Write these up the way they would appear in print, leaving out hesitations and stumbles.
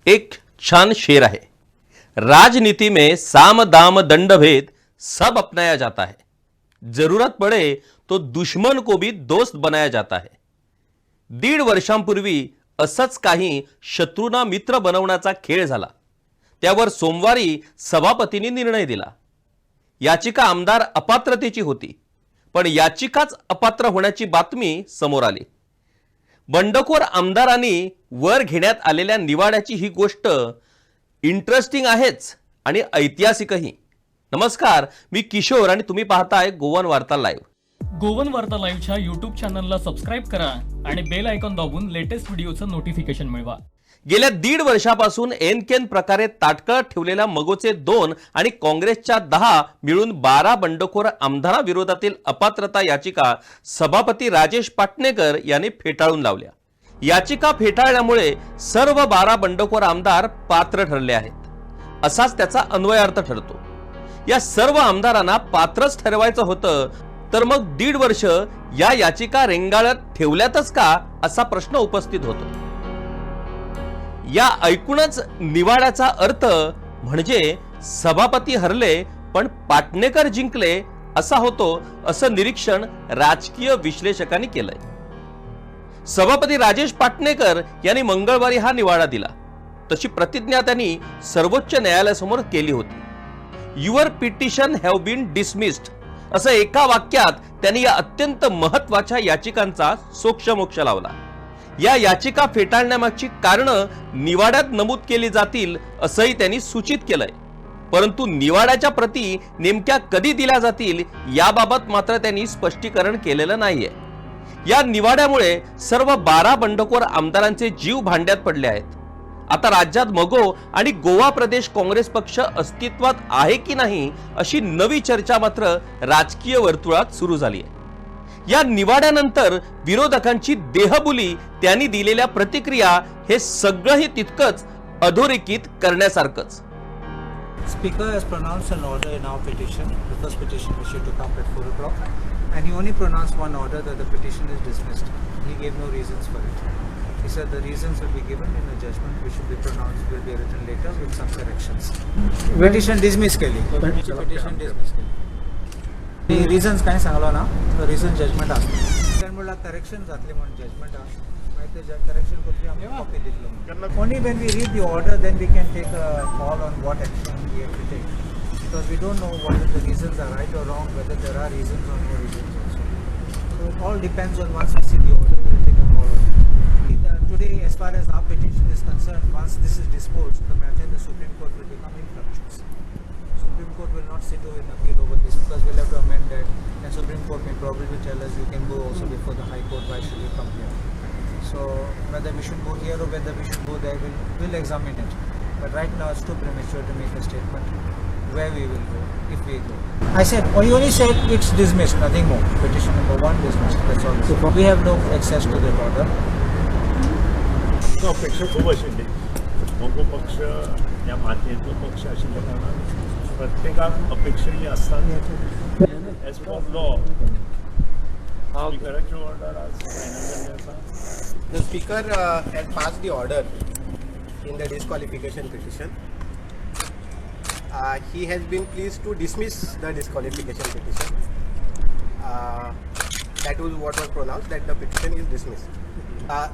एक छान शेर है, राजनीति में साम दाम दंड भेद सब अपनाया जाता है, जरूरत पड़े तो दुश्मन को भी दोस्त बनाया जाता है। 1.5 वर्षांपूर्वी असंच काही शत्रूंना मित्र बनवण्याचा खेळ झाला। त्यावर सोमवारी सभापतींनी निर्णय दिला। याचिका आमदार अपात्रतेची होती, पण याचिकाच अपात्र होण्याची बातमी समोर आली। बंडखोर आमदारांनी वर घेण्यात आलेल्या निवाड्याची ही गोष्ट इंटरेस्टिंग आहेच आणि ऐतिहासिकही। नमस्कार, मी किशोर आणि तुम्ही पाहताय गोवन वार्ता लाईव्ह। गोवन वार्ता लाईव्हच्या YouTube चॅनलला सबस्क्राइब करा आणि बेल आयकॉन दाबून लेटेस्ट व्हिडिओचं नोटिफिकेशन मिळवा। गेल्या 1.5 वर्षापासून एनकेन प्रकारे ताटकळत ठेवलेल्या मगोचे 2 आणि काँग्रेसच्या 10 मिळून 12 बंडखोर आमदारांविरोधातील अपात्रता याचिका सभापती राजेश पाटणेकर यांनी फेटाळून लावल्या। याचिका फेटाळल्यामुळे सर्व 12 बंडखोर आमदार पात्र ठरले आहेत, असाच त्याचा अन्वयार्थ ठरतो। या सर्व आमदारांना पात्रच ठरवायचं होतं, तर मग 1.5 वर्ष या याचिका रेंगाळत ठेवल्यातच का, असा प्रश्न उपस्थित होतो। या ऐकूनच निवाड्याचा अर्थ म्हणजे सभापती हरले पण पाटणेकर जिंकले असा होतो, असं निरीक्षण राजकीय विश्लेषकांनी केलंय। सभापती राजेश पाटणेकर यांनी मंगळवारी हा निवाडा दिला, तशी प्रतिज्ञा त्यांनी सर्वोच्च न्यायालयासमोर केली होती। Your petition have been dismissed असं एका वाक्यात त्यांनी या अत्यंत महत्त्वाच्या याचिकांचा सोक्षमोक्ष लावला। या याचिका फेटाळण्यामागची कारणं निवाड्यात नमूद केली जातील असंही त्यांनी सूचित केलंय, परंतु निवाड्याच्या प्रती नेमक्या कधी दिल्या जातील याबाबत मात्र त्यांनी स्पष्टीकरण केलेलं नाहीये। या निवाड्यामुळे सर्व 12 बंडखोर आमदारांचे जीव भांड्यात पडले आहेत। आता राज्यात मगो आणि गोवा प्रदेश काँग्रेस पक्ष अस्तित्वात आहे की नाही अशी नवी चर्चा मात्र राजकीय वर्तुळात सुरू झाली आहे। या निवाड्यानंतर विरोधकांची देहबुली, त्यांनी दिलेल्या प्रतिक्रिया, हे सगळंही तितकंच अधोरेखित करण्यासारखंच। Speaker has pronounced an order in our petition. The first petition issued to come at 4 o'clock, and he only pronounced one order, that the petition is dismissed. He gave no reasons for it. He said the reasons will be given in a judgment which will be pronounced, will be written later with some corrections. Petition dismissed केली. Petition dismissed केली. The reasons काय सांगलो ना, the reason judgment असतो. तर मला correction जातले म्हणून judgment असतो. माहिती आहे, correction कुठली आम्ही copy दिलो. Only when we read the order, then we can take a call on what action we have to take. Because we don't know whether the reasons are right or wrong, whether there are reasons or no reasons also. So it all depends on once we see the order, we will take a call on it. Today, as far as our petition is concerned, once this is disposed, the matter in the Supreme Court will become infructuous. Supreme Court will not sit over and appeal over this, because we'll have to amend that, and Supreme Court may probably tell us you can go also before the High Court, why should you come here? So whether we should go here or whether we should go there, we'll examine it. But right now it's too premature to make a statement where we will go, if we go. I said, you only said it's dismissed, nothing more. Petition number 1 dismissed, that's all. So we have no access to that order. अपेक्षा खूप आशिल्ली, मगो पक्ष ह्या मातयेचो पक्ष आशिल्ल्या कारणान प्रत्येकाक अपेक्षा ही आसता। एज पर लॉ स्पीकराची ऑर्डर आज फायनल जाल्ली आसा। The speaker had passed the order in the disqualification petition. He has been pleased to dismiss the disqualification petition. That was what was pronounced, that the petition is dismissed.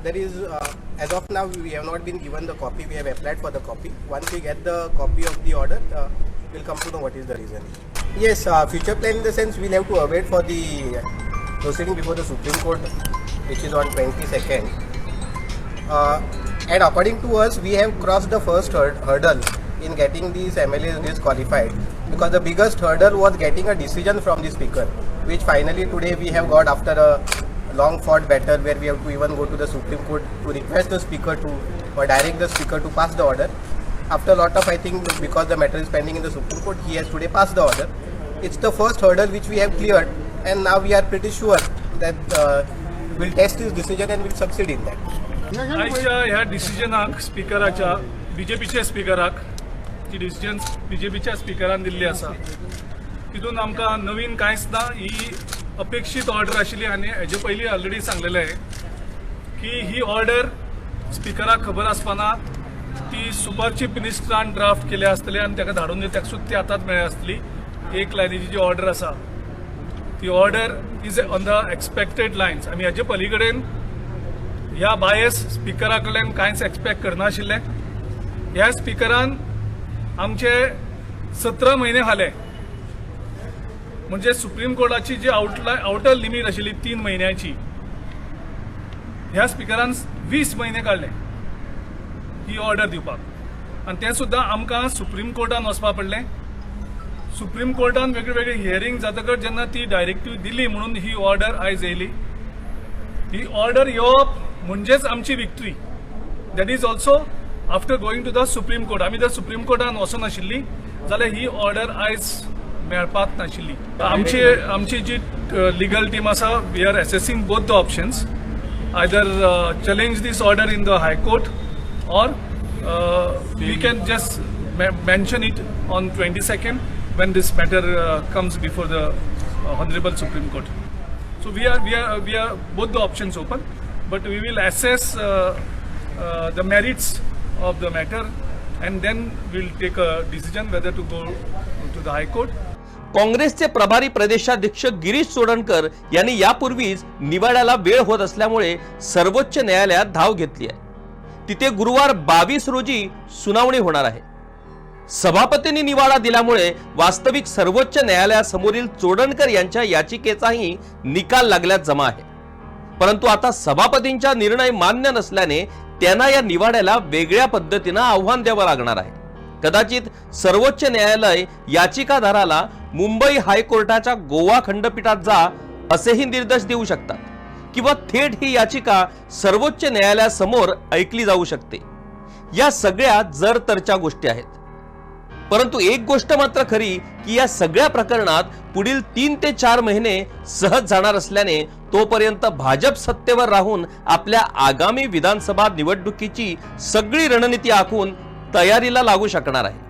There is, as of now, we have not been given the copy. We have applied for the copy. Once we get the copy of the order, we'll come to know what is the reason. Yes, future plan in the sense we'll have to await for the proceeding before the Supreme Court, which is on 22nd. And according to us, we have crossed the first hurdle in getting these MLAs disqualified, because the biggest hurdle was getting a decision from the speaker, which finally today we have got after a long fought battle, where we have to even go to the Supreme Court to request the speaker to, or direct the speaker to pass the order. After a lot of, I think, because the matter is pending in the Supreme Court, he has today passed the order. It's the first hurdle which we have cleared, and now we are pretty sure that we'll test his decision and we'll succeed in that. आयच्या ह्या डिसिजनाक स्पीकराच्या बीजेपीच्या स्पीकराक जी decision बीजेपीच्या स्पीकरान Delhi आसा, तितून आमकां नवीन कांयच ना। ही अपेक्षित order आशिल्ली आनी हेजे पयलीं ऑलरेडी सांगलेलें की ही ऑर्डर स्पीकराक खबर आसपाना ती सुपर चीफ मिनिस्टरान ड्राफ्ट केले आसतले आनी ताका धाडून ताका सुद्दां ती आतांच मेळ्ळी आसतली. एक लायनीची जी ऑर्डर आसा ती order is on the expected lines. आमी हाजे पलीकडेन ह्या बायस स्पिकरा कडल्यान कांयच एक्सपेक्ट करनाशिल्ले. ह्या स्पिकरान आमचे 17 म्हयने खाले, म्हणजे सुप्रीम कोर्टाची जी आउटर लिमीट आशिल्ली 3 म्हयन्याची, ह्या स्पिकरान 20 म्हयने काडले ही ऑर्डर दिवपाक. आनी तें सुद्दां आमकां सुप्रीम कोर्टान वचपाक पडलें. सुप्रीम कोर्टान वेगळे वेगळे हियरींग जातकच जेन्ना ती डायरेक्टीव दिली म्हणून ही ऑर्डर आयज येयली. ही ऑर्डर येवप म्हणजेच आमची victory. That is also after going to the supreme court. आमी जर सुप्रीम कोर्टान वचनाशिल्ली जाल्यार ही ऑर्डर आयज मेळपाक नाशिल्ली. आमची जी लिगल टीम आसा, we are assessing both the options. Either challenge this order in the high court or we can just mention it on 22nd when this matter comes before the Honorable Supreme Court. So we are both the options open, but we will assess the merits of the matter and then we'll take a decision whether to go to the High Court. काँग्रेसचे प्रभारी प्रदेशाध्यक्ष गिरीश चोडणकर यांनी यापूर्वीच निवाड्याला वेळ होत असल्यामुळे सर्वोच्च न्यायालयात धाव घेतली आहे. तिथे गुरुवार 22 रोजी सुनावणी होणार आहे. सभापतींनी निवाडा दिल्यामुळे वास्तविक सर्वोच्च न्यायालयासमोरील चोडणकर यांच्या याचिकेचाही निकाल लागल्यात जमा आहे. परंतु आता सभापतींचा निर्णय मान्य नसल्याने त्यांना या निवाड्याला वेगळ्या पद्धतीने आव्हान द्यावं लागणार आहे. कदाचित सर्वोच्च न्यायालय याचिकादाराला मुंबई हायकोर्टाच्या गोवा खंडपीठात जा असेही निर्देश देऊ शकतात किंवा थेट ही याचिका सर्वोच्च न्यायालयासमोर ऐकली जाऊ शकते. या सगळ्या जरतरच्या गोष्टी आहेत. परंतु एक गोष्ट मात्र खरी की या सगळ्या प्रकरणात पुढील 3 ते 4 महिने सहज जाणार असल्याने तोपर्यंत भाजप सत्तेवर राहून आपल्या आगामी विधानसभा निवडणुकीची सगळी रणनीती आखून तयारीला लागू शकणार आहे.